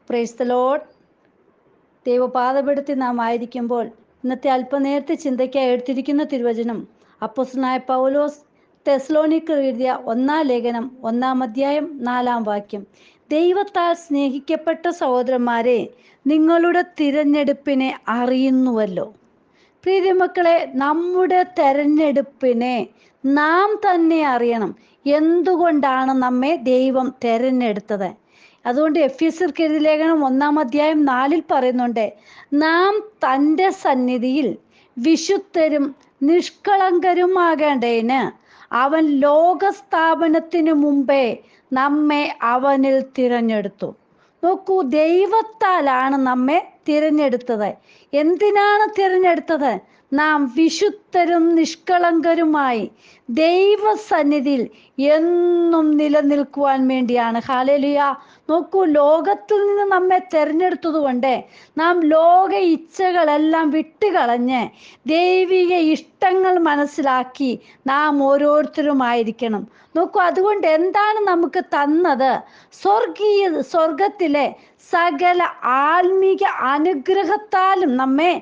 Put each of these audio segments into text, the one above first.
Price the Lord. ദൈവപാദപീഠത്തിൽ നാം ആയിരിക്കുമ്പോൾ ഇന്നത്തെ അല്പനേരത്തെ ചിന്തയ്ക്കായി എടുത്തിരിക്കുന്ന തിരുവചനം അപ്പോസ്തലനായ പൗലോസ് തെസ്സലോനിക്കർ എഴുതിയ 1-ാം ലേഖനം 1-ാം അധ്യായം 4-ാം വാക്യം. ദൈവത്താൽ സ്നേഹിക്കപ്പെട്ട സഹോദരന്മാരെ, നിങ്ങളുടെ തിരഞ്ഞെടുപ്പിനെ അറിയുന്നുവല്ലോ. പ്രിയമക്കളെ, നമ്മുടെ തെരഞ്ഞെടുപ്പിനെ നാം തന്നെ അറിയണം. എന്തുകൊണ്ടാണ് നമ്മെ ദൈവം തെരഞ്ഞെടുത്തത്? അതുകൊണ്ട് എഫെസ്യർക്ക് എഴുതിയ ലേഖനം 1-ാം അധ്യായം 4-ൽ പറയുന്നുണ്ട്, നാം തൻ്റെ സന്നിധിയിൽ വിശുദ്ധരും നിഷ്കളങ്കരുമാകേണ്ടതിന് അവൻ ലോകസ്ഥാപനത്തിനു മുമ്പേ നമ്മെ അവനിൽ തിരഞ്ഞെടുത്തു. നോക്കൂ, ദൈവത്താലാണ് നമ്മെ തിരഞ്ഞെടുത്തത്. എന്തിനാണ് തിരഞ്ഞെടുത്തത്? നാം വിശുദ്ധരും നിഷ്കളങ്കരുമായി ദൈവസന്നിധിയിൽ എന്നും നിലനിൽക്കുവാൻ വേണ്ടിയാണ്. ഹല്ലേലൂയ. നോക്കൂ, ലോകത്തിൽ നിന്ന് നമ്മെ തിരഞ്ഞെടുത്തത് കൊണ്ട് നാം ലോക ഇച്ഛകളെല്ലാം വിട്ടുകളഞ്ഞ് ദൈവിക ഇഷ്ടങ്ങൾ മനസ്സിലാക്കി നാം ഓരോരുത്തരുമായിരിക്കണം. നോക്കൂ, അതുകൊണ്ട് എന്താണ് നമുക്ക് തന്നത്? സ്വർഗത്തിലെ സകല ആത്മീക അനുഗ്രഹത്താലും നമ്മെ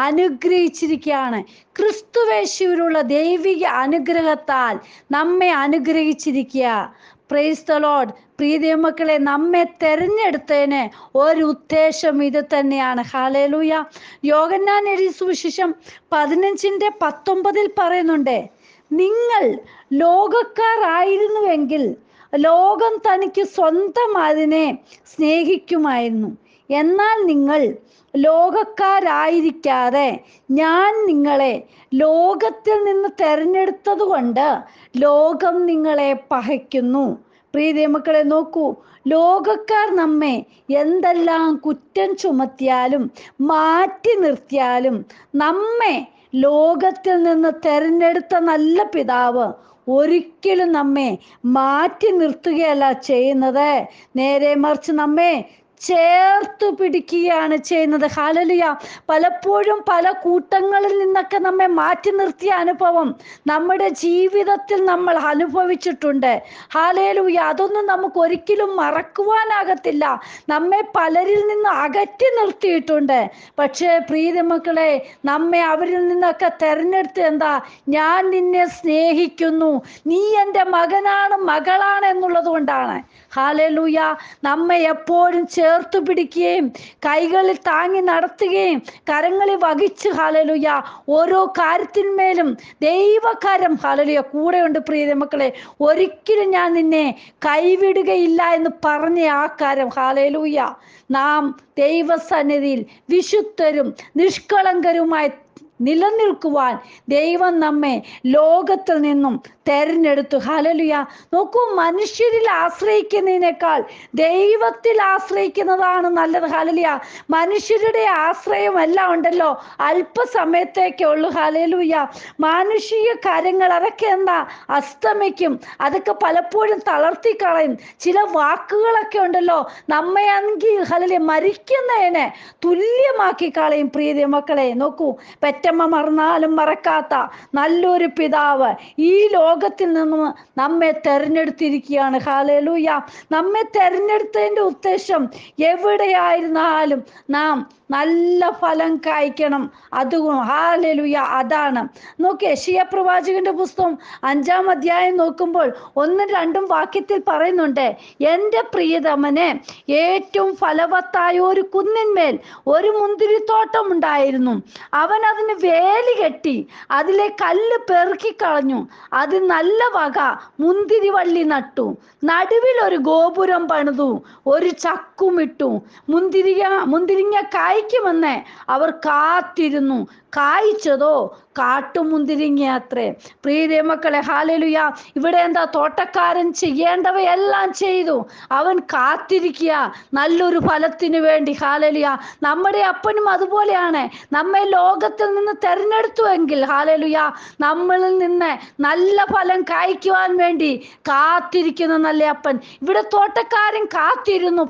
അനുഗ്രഹിച്ചിരിക്കുകയാണ്. ക്രിസ്തുവേശുവിലുള്ള ദൈവിക അനുഗ്രഹത്താൽ നമ്മെ അനുഗ്രഹിച്ചിരിക്കുക. Praise the lord. പ്രിയമക്കളെ, നമ്മെ തെരഞ്ഞെടുത്തതിന് ഒരു ഉദ്ദേശം ഇത് തന്നെയാണ്. ഹല്ലേലൂയ. യോഹന്നാൻ എഴുതിയ സുവിശേഷം 15:19 പറയുന്നുണ്ട്, നിങ്ങൾ ലോകക്കാരായിരുന്നുവെങ്കിൽ ലോകം തനിക്ക് സ്വന്തം അതിനെ സ്നേഹിക്കുമായിരുന്നു. എന്നാൽ നിങ്ങൾ ലോകക്കാരായിരിക്കാതെ ഞാൻ നിങ്ങളെ ലോകത്തിൽ നിന്ന് തെരഞ്ഞെടുത്തത് കൊണ്ട് ലോകം നിങ്ങളെ പകയ്ക്കുന്നു. പ്രിയമക്കളെ, നോക്കൂ, ലോകക്കാർ നമ്മെ എന്തെല്ലാം കുറ്റം ചുമത്തിയാലും മാറ്റി നിർത്തിയാലും നമ്മെ ലോകത്തിൽ നിന്ന് തെരഞ്ഞെടുത്ത നല്ല പിതാവ് ഒരിക്കലും നമ്മെ മാറ്റി നിർത്തുകയല്ല ചെയ്യുന്നത്. നേരെ മറിച്ച് നമ്മെ ചേർത്തു പിടിക്കുകയാണ് ചെയ്യുന്നത്. ഹല്ലേലൂയ. പലപ്പോഴും പല കൂട്ടങ്ങളിൽ നിന്നൊക്കെ നമ്മെ മാറ്റി നിർത്തിയ അനുഭവം നമ്മുടെ ജീവിതത്തിൽ നമ്മൾ അനുഭവിച്ചിട്ടുണ്ട്. ഹല്ലേലൂയ. അതൊന്നും നമുക്ക് ഒരിക്കലും മറക്കുവാനാകത്തില്ല. നമ്മെ പലരിൽ നിന്ന് അകറ്റി നിർത്തിയിട്ടുണ്ട്. പക്ഷേ പ്രിയമക്കളെ, നമ്മെ അവരിൽ നിന്നൊക്കെ തെരഞ്ഞെടുത്ത് എന്താ? ഞാൻ നിന്നെ സ്നേഹിക്കുന്നു, നീ എൻ്റെ മകനാണ് മകളാണ് എന്നുള്ളത് കൊണ്ടാണ്. ഹല്ലേലൂയ. നമ്മെ എപ്പോഴും ചേർത്തു പിടിക്കുകയും കൈകളിൽ താങ്ങി നടത്തുകയും കരങ്ങളിൽ വഹിച്ച്, ഹല്ലേലൂയ, ഓരോ കാര്യത്തിന്മേലും ദൈവകരം, ഹല്ലേലൂയ, കൂടെയുണ്ട്. പ്രിയമക്കളെ, ഒരിക്കലും ഞാൻ നിന്നെ കൈവിടുകയില്ല എന്ന് പറഞ്ഞ ആ കരം, ഹല്ലേലൂയ. നാം ദൈവസന്നിധിയിൽ വിശുദ്ധരും നിഷ്കളങ്കരുമായി നിലനിൽക്കുവാൻ ദൈവം നമ്മെ ലോകത്തിൽ നിന്നും തെരഞ്ഞെടുത്തു. ഹല്ലേലൂയ. നോക്കൂ, മനുഷ്യരിൽ ആശ്രയിക്കുന്നതിനേക്കാൾ ദൈവത്തിൽ ആശ്രയിക്കുന്നതാണ് നല്ലത്. ഹല്ലേലൂയ. മനുഷ്യരുടെ ആശ്രയം എല്ലാം ഉണ്ടല്ലോ അല്പസമയത്തേക്കേ ഉള്ളൂ. ഹല്ലേലൂയ. മാനുഷിക കാര്യങ്ങൾ അതൊക്കെ എന്താ? അസ്തമിക്കും. അതൊക്കെ പലപ്പോഴും തളർത്തിക്കളയും. ചില വാക്കുകളൊക്കെ ഉണ്ടല്ലോ നമ്മയാണെങ്കിൽ ഹല്ലേലൂയ മരിക്കുന്നതിനെ തുല്യമാക്കി കളയും. പ്രിയമക്കളെ, നോക്കൂ, പെറ്റമ്മ മറന്നാലും മറക്കാത്ത നല്ലൊരു പിതാവ് ഈ ലോകത്തിൽ നിന്നും നമ്മെ തെരഞ്ഞെടുത്തിരിക്കുകയാണ്. ഹല്ലേലൂയ. നമ്മെ തെരഞ്ഞെടുത്തതിൻ്റെ ഉദ്ദേശം എവിടെയായിരുന്നാലും നാം നല്ല ഫലം കായ്ക്കണം. ഹല്ലേലൂയ, അതാണ്. നോക്കി, യെശയ്യാ പ്രവാചകന്റെ പുസ്തകം 5-ാം അധ്യായം നോക്കുമ്പോൾ 1-2 വാക്യത്തിൽ പറയുന്നുണ്ട്, എൻ്റെ പ്രിയതമനെ, ഏറ്റവും ഫലവത്തായ ഒരു കുന്നിന്മേൽ ഒരു മുന്തിരിത്തോട്ടം ഉണ്ടായിരുന്നു. അവൻ അതിന് വേലി കെട്ടി അതിലെ കല്ല് പെറുക്കിക്കളഞ്ഞു. അത് നല്ല വക മുന്തിരിവള്ളി നട്ടു. നടുവിൽ ഒരു ഗോപുരം പണിതു, ഒരു ചക്കുമിട്ടു. മുന്തിരിങ്ങ കായ്ക്കുമെന്ന് അവർ കാത്തിരുന്നു. കായ്ച്ചതോ കാട്ടുമുന്തിരിങ്ങ അത്രേ. പ്രിയമക്കളെ, ഹല്ലേലൂയ. ഇവിടെ എന്താ? തോട്ടക്കാരൻ ചെയ്യേണ്ടവയെല്ലാം ചെയ്തു. അവൻ കാത്തിരിക്കുക നല്ലൊരു ഫലത്തിന് വേണ്ടി. ഹല്ലേലൂയ. നമ്മുടെ അപ്പനും അതുപോലെയാണ്. നമ്മെ ലോകത്തിൽ നിന്ന് തെരഞ്ഞെടുത്തുവെങ്കിൽ, ഹല്ലേലൂയ, നമ്മളിൽ നിന്ന് നല്ല ഫലം കായ്ക്കുവാൻ വേണ്ടി കാത്തിരിക്കുന്ന നല്ല അപ്പൻ. ഇവിടെ തോട്ടക്കാരൻ കാത്തിരുന്നു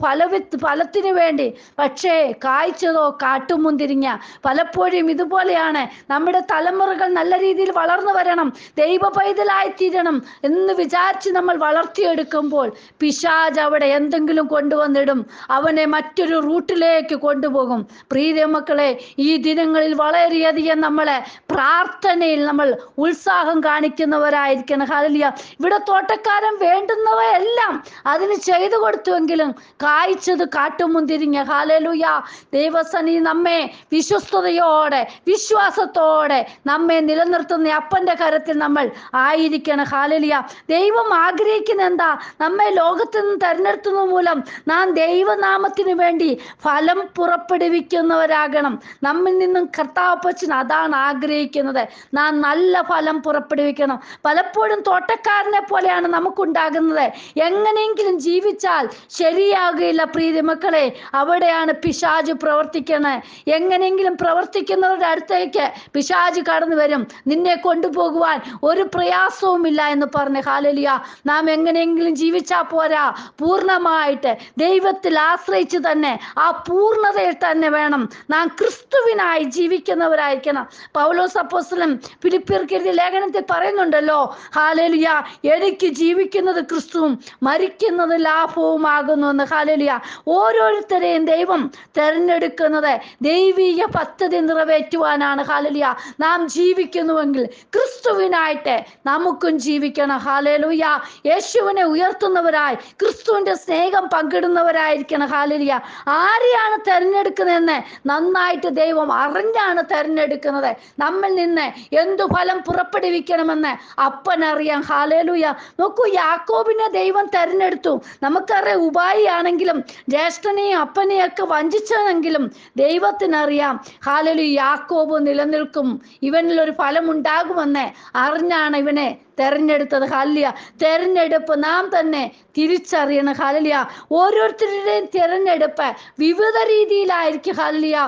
ഫലത്തിന് വേണ്ടി. പക്ഷേ കായ്ച്ചതോ കാട്ടുമുന്തിരിങ്ങ. പലപ്പോഴും ഇതുപോലെയാണ് നമ്മുടെ തലമുറ തലമുറകൾ നല്ല രീതിയിൽ വളർന്നു വരണം, ദൈവ പൈതലായിത്തീരണം എന്ന് വിചാരിച്ച് നമ്മൾ വളർത്തിയെടുക്കുമ്പോൾ പിശാച് അവിടെ എന്തെങ്കിലും കൊണ്ടുവന്നിടും, അവനെ മറ്റൊരു റൂട്ടിലേക്ക് കൊണ്ടുപോകും. പ്രിയ മക്കളെ, ഈ ദിനങ്ങളിൽ വളരെയധികം നമ്മളെ പ്രാർത്ഥനയിൽ നമ്മൾ ഉത്സാഹം കാണിക്കുന്നവരായിരിക്കണം. ഹല്ലേലൂയ. ഇവിടെ തോട്ടക്കാരൻ വേണ്ടുന്നവയെല്ലാം അതിന് ചെയ്തു കൊടുത്തുവെങ്കിലും കായ്ച്ചത് കാട്ടുമുന്തിരിങ്ങ. ഹല്ലേലൂയ. ദൈവസന്നിധി നമ്മെ വിശ്വസ്തയോടെ വിശ്വാസത്തോടെ നമ്മെ നിലനിർത്തുന്ന അപ്പന്റെ കരത്തിൽ നമ്മൾ ആയിരിക്കണം. ഹല്ലേലൂയ. ദൈവം ആഗ്രഹിക്കുന്ന എന്താ? നമ്മെ ലോകത്തിൽ നിന്ന് തെരഞ്ഞെടുത്തുന്നത് മൂലം നാം ദൈവനാമത്തിന് വേണ്ടി ഫലം പുറപ്പെടുവിക്കുന്നവരാകണം. നമ്മിൽ നിന്നും കർത്താവപ്പച്ചൻ അതാണ് ആഗ്രഹിക്കുന്നത്, നാം നല്ല ഫലം പുറപ്പെടുവിക്കണം. പലപ്പോഴും തോട്ടക്കാരനെ പോലെയാണ് നമുക്കുണ്ടാകുന്നത്. എങ്ങനെയെങ്കിലും ജീവിച്ചാൽ ശരിയാകുകയില്ല പ്രിയ മക്കളെ, അവിടെയാണ് പിശാച് പ്രവർത്തിക്കുന്നത്. എങ്ങനെയെങ്കിലും പ്രവർത്തിക്കുന്നവരുടെ അടുത്തേക്ക് പിശാച് കടന്നു വരും, നിന്നെ കൊണ്ടുപോകുവാൻ ഒരു പ്രയാസവുമില്ല എന്ന് പറഞ്ഞ്. ഹല്ലേലൂയ. നാം എങ്ങനെയെങ്കിലും ജീവിച്ചാൽ പോരാ, പൂർണ്ണമായിട്ട് ദൈവത്തിൽ ആശ്രയിച്ച് തന്നെ ആ പൂർണ്ണതയിൽ തന്നെ വേണം നാം ക്രിസ്തുവിനായി ജീവിക്കുന്നവരായിരിക്കണം. പൗലോസ് അപ്പോസ്തലൻ ഫിലിപ്പിയർക്ക് എഴുതിയ ലേഖനത്തിൽ പറയുന്നുണ്ടല്ലോ, ഹല്ലേലൂയ, എനിക്ക് ജീവിക്കുന്നത് ക്രിസ്തുവും മരിക്കുന്നത് ലാഭവുമാകുന്നു എന്ന്. ഹല്ലേലൂയ. ഓരോരുത്തരെയും ദൈവം തെരഞ്ഞെടുക്കുന്നത് ദൈവിക പദ്ധതി നിറവേറ്റുവാനാണ്. ഹല്ലേലൂയ. നാം ജീവിക്കുന്നുവെങ്കിൽ ക്രിസ്തുവിനായിട്ട് നമുക്കും ജീവിക്കണം. ഹല്ലേലൂയ. യേശുവിനെ ഉയർത്തുന്നവരായി ക്രിസ്തുവിന്റെ സ്നേഹം പങ്കിടുന്നവരായിരിക്കണം. ഹല്ലേലൂയ. ആരെയാണ് തെരഞ്ഞെടുക്കുന്നതെന്ന് നന്നായിട്ട് ദൈവം അറിഞ്ഞാണ് തെരഞ്ഞെടുക്കുന്നത്. നമ്മിൽ നിന്ന് എന്തു ഫലം പുറപ്പെടുവിക്കണമെന്ന് അപ്പനറിയാം. ഹല്ലേലൂയ. നോക്കൂ, യാക്കോബിനെ ദൈവം തെരഞ്ഞെടുത്തു. നമുക്കറിയാം, ഉപായി ആണെങ്കിലും ജ്യേഷ്ഠനെയും അപ്പനെയും ഒക്കെ വഞ്ചിച്ചതെങ്കിലും ദൈവത്തിനറിയാം. ഹല്ലേലൂയ. യാക്കോബ് നിലനിൽക്കും, ഇവനിൽ ഒരു ഫലം ഉണ്ടാകുമെന്ന് അറിഞ്ഞാണ് ഇവനെ തെരഞ്ഞെടുത്തത്. ഹല്ലേലൂയ. തെരഞ്ഞെടുപ്പ് നാം തന്നെ തിരിച്ചറിയണം. ഹല്ലേലൂയ. ഓരോരുത്തരുടെയും തിരഞ്ഞെടുപ്പ് വിവിധ രീതിയിലായിരിക്കും. ഹല്ലേലൂയ.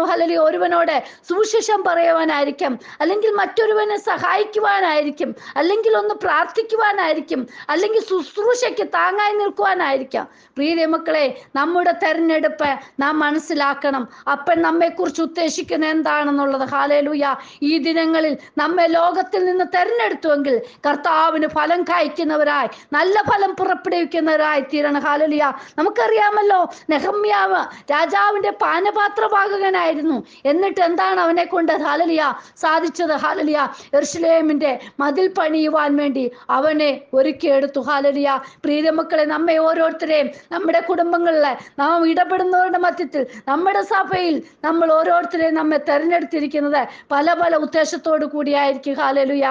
ഹല്ലേലൂയ, ഒരുവനോട് സുവിശേഷം പറയുവാനായിരിക്കും, അല്ലെങ്കിൽ മറ്റൊരുവനെ സഹായിക്കുവാനായിരിക്കും, അല്ലെങ്കിൽ ഒന്ന് പ്രാർത്ഥിക്കുവാനായിരിക്കും, അല്ലെങ്കിൽ ശുശ്രൂഷയ്ക്ക് താങ്ങായി നിൽക്കുവാനായിരിക്കാം. പ്രിയ മക്കളെ, നമ്മുടെ തെരഞ്ഞെടുപ്പ് നാം മനസ്സിലാക്കണം. അപ്പൻ നമ്മെക്കുറിച്ച് ഉദ്ദേശിക്കുന്നത് എന്താണെന്നുള്ളത്. ഹല്ലേലൂയ. ഈ ദിനങ്ങളിൽ നമ്മെ ലോകത്തിൽ നിന്ന് തെരഞ്ഞെടുത്തുവെങ്കിൽ കർത്താവിന് ഫലം കായ്ക്കുന്നവരായി, നല്ല ഫലം പുറപ്പെടുവിക്കുന്നവരായി തീരണം. ഹല്ലേലൂയ. നമുക്കറിയാമല്ലോ, നെഹമ്യാവ് രാജാവിന്റെ പാനപാത്രവാഹകനായിരുന്നു. എന്നിട്ട് എന്താണ് അവനെ കൊണ്ട് ഹല്ലേലൂയ സാധിച്ചത്? ഹല്ലേലൂയ. യെരൂശലേമിന്റെ മതിൽ പണിയുവാൻ വേണ്ടി അവനെ ഒരുക്കിയെടുത്തു. ഹല്ലേലൂയ. പ്രിയ മക്കളെ, നമ്മെ ഓരോരുത്തരെയും നമ്മുടെ കുടുംബങ്ങളിലെ നാം ഇടപെടുന്നവരുടെ മധ്യത്തിൽ നമ്മുടെ സഭയിൽ നമ്മൾ ഓരോരുത്തരെയും നമ്മെ തെരഞ്ഞെടുത്തിരിക്കുന്നത് പല പല ഉദ്ദേശത്തോടു കൂടിയായിരിക്കും. ഹല്ലേലൂയ.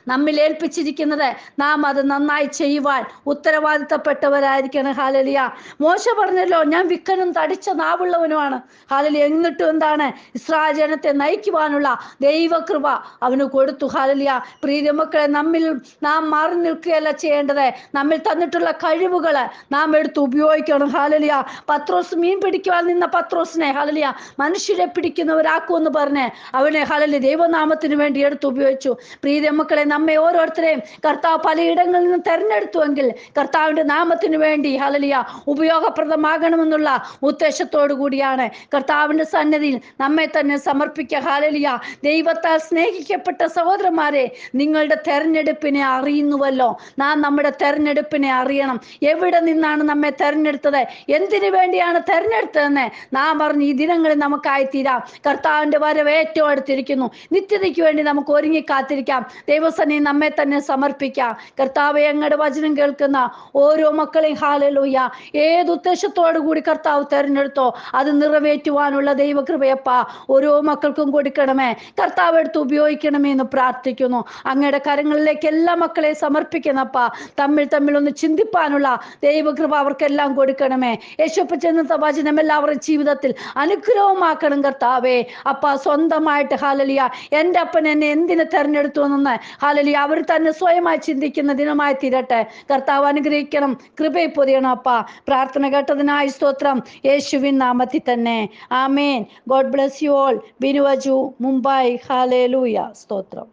നമ്മിൽ ഏൽപ്പിച്ചിരിക്കുന്നത് നാം അത് നന്നായി ചെയ്യുവാൻ ഉത്തരവാദിത്തപ്പെട്ടവരായിരിക്കണം. ഹല്ലേലൂയ. മോശ പറഞ്ഞല്ലോ, ഞാൻ വിക്കനും തടിച്ച നാവുള്ളവനുമാണ്. ഹല്ലേലൂയ. എന്നിട്ടും എന്താണ്? ഇസ്രായേൽ ജനത്തെ നയിക്കുവാനുള്ള ദൈവകൃപ അവന് കൊടുത്തു. ഹല്ലേലൂയ. പ്രിയ മക്കളെ, നമ്മിൽ നാം മാറി നിൽക്കുകയല്ല ചെയ്യേണ്ടത്. നമ്മിൽ തന്നിട്ടുള്ള കഴിവുകൾ നാം എടുത്ത് ഉപയോഗിക്കണം. ഹല്ലേലൂയ. പത്രോസ് മീൻ പിടിക്കുവാൻ നിന്ന പത്രോസിനെ ഹല്ലേലൂയ മനുഷ്യരെ പിടിക്കുന്നവരാക്കുമെന്ന് പറഞ്ഞ് അവനെ ഹല്ലേലൂയ ദൈവനാമത്തിന് വേണ്ടി എടുത്ത് ഉപയോഗിച്ചു. പ്രിയ മക്കളെ, നമ്മെ ഓരോരുത്തരെയും കർത്താവ് പലയിടങ്ങളിൽ നിന്ന് തെരഞ്ഞെടുത്തുവെങ്കിൽ കർത്താവിന്റെ നാമത്തിന് വേണ്ടി ഹല്ലേലൂയ ഉപയോഗപ്രദമാകണമെന്നുള്ള ഉദ്ദേശത്തോടു കൂടിയാണ് കർത്താവിന്റെ സന്നിധിയിൽ നമ്മെ തന്നെ സമർപ്പിക്കുക. ഹല്ലേലൂയ. ദൈവത്താൽ സ്നേഹിക്കപ്പെട്ട സഹോദരന്മാരെ, നിങ്ങളുടെ തെരഞ്ഞെടുപ്പിനെ അറിയുന്നുവല്ലോ. നാം നമ്മുടെ തെരഞ്ഞെടുപ്പിനെ അറിയണം. എവിടെ നിന്നാണ് നമ്മെ തെരഞ്ഞെടുത്തത്, എന്തിനു വേണ്ടിയാണ് തെരഞ്ഞെടുത്തതെന്ന് നാം പറഞ്ഞ് ഈ ദിനങ്ങളിൽ നമുക്കായിത്തീരാം. കർത്താവിന്റെ വരവ് ഏറ്റവും അടുത്തിരിക്കുന്നു. നിത്യതയ്ക്ക് വേണ്ടി നമുക്ക് ഒരുങ്ങി കാത്തിരിക്കാം. ദൈവസന്നിധി നമ്മെ തന്നെ സമർപ്പിക്കാം. കർത്താവേ, അങ്ങയുടെ വചനം കേൾക്കുന്ന ഓരോ മക്കളെയും ഹല്ലേലൂയ ഏത് ഉദ്ദേശത്തോടു കൂടി കർത്താവ് തെരഞ്ഞെടുത്തോ അത് നിറവേറ്റുവാനുള്ള ദൈവകൃപയപ്പ ഓരോ മക്കൾക്കും കൊടുക്കണമേ. കർത്താവ് എടുത്ത് ഉപയോഗിക്കണമേ എന്ന് പ്രാർത്ഥിക്കുന്നു. അങ്ങയുടെ കരങ്ങളിലേക്ക് എല്ലാ മക്കളെ സമർപ്പിക്കുന്നപ്പ തമ്മിൽ ഒന്ന് ചിന്തിപ്പാനുള്ള ദൈവകൃപ അവർക്കെല്ലാം കൊടുക്കണമേ. യേശുപ്പച്ചെന്ന വചനം എല്ലാവരുടെ ജീവിതത്തിൽ അനുഗ്രഹമാക്കണം കർത്താവേ. അപ്പ സ്വന്തമായിട്ട് ഹല്ലേലൂയ എൻ്റെ അപ്പൻ എന്നെ എന്തിനെ തെരഞ്ഞെടുത്തു എന്ന് ഹല്ലേലൂയ അവർ തന്നെ സ്വയമായി ചിന്തിക്കുന്ന ദിനമായി തീരട്ടെ. കർത്താവ് അനുഗ്രഹിക്കണം, കൃപയെ പൊതിയണം അപ്പ. പ്രാർത്ഥന കേട്ടതിനായി സ്തോത്രം, യേശുവിൻ നാമത്തിൽ തന്നെ. ആമേൻ. God bless you all. ബിനുവജു, മുംബൈ. ഹല്ലേലൂയ. സ്തോത്രം.